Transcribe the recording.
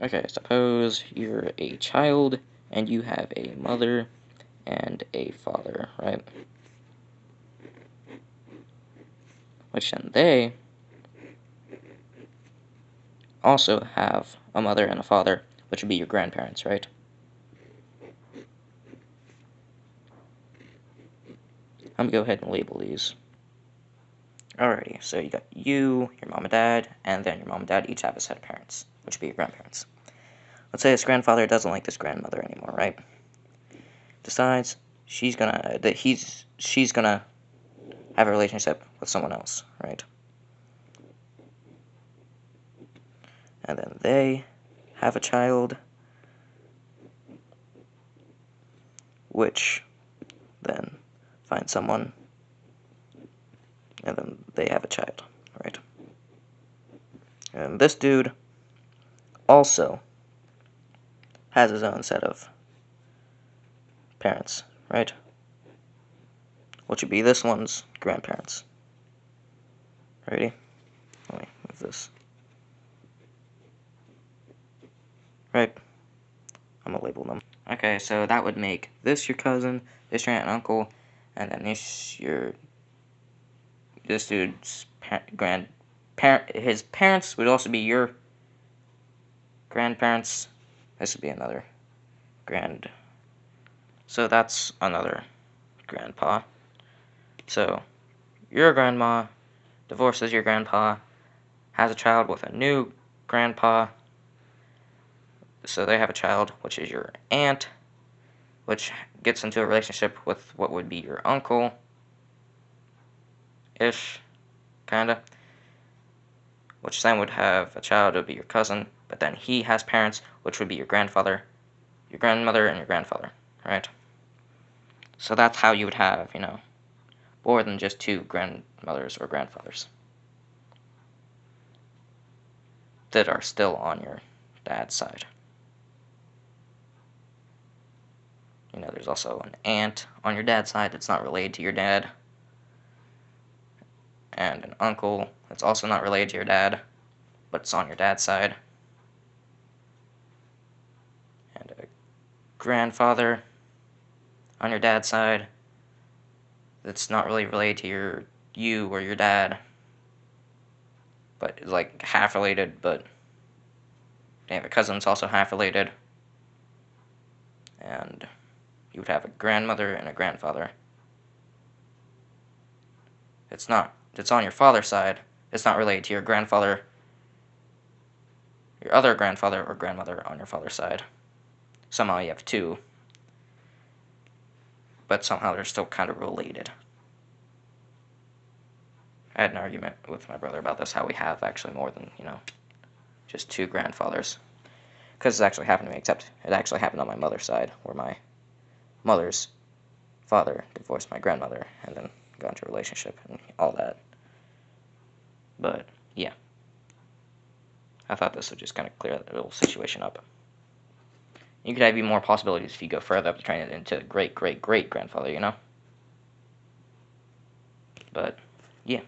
Okay, suppose you're a child and you have a mother and a father, right? Which then they also have a mother and a father, which would be your grandparents, right? I'm gonna go ahead and label these. Alrighty, so you got you, your mom and dad, and then your mom and dad each have a set of parents, which would be your grandparents. Let's say this grandfather doesn't like this grandmother anymore, right? Decides she's gonna have a relationship with someone else, right? And then they have a child, which then finds someone, and then they have a child, right? And this dude also has his own set of parents, right? Which would be this one's grandparents. Ready? Let me move this. Right. I'm gonna label them. Okay, so that would make this your cousin, this your aunt and uncle, and then this dude's his parents would also be your grandparents. This would be another so that's another grandpa. So your grandma divorces your grandpa, has a child with a new grandpa. So they have a child, which is your aunt, which gets into a relationship with what would be your uncle ish, kinda. Which then would have a child, would be your cousin, but then he has parents, which would be your grandfather, your grandmother, and your grandfather, right? So that's how you would have, more than just two grandmothers or grandfathers that are still on your dad's side. There's also an aunt on your dad's side that's not related to your dad, and an uncle that's also not related to your dad, but it's on your dad's side, and a grandfather on your dad's side that's not really related to you or your dad, but is like half related, but they have a cousin that's also half related, and you would have a grandmother and a grandfather. It's on your father's side. It's not related to your grandfather, your other grandfather or grandmother on your father's side. Somehow you have two, but somehow they're still kind of related. I had an argument with my brother about this, how we have actually more than, just two grandfathers. Because it's actually happened to me, except it actually happened on my mother's side, where my mother's father divorced my grandmother and then got into a relationship and all that. But, yeah. I thought this would just kind of clear that little situation up. You could have even more possibilities if you go further up to turn it into great-great-great-grandfather, But, yeah.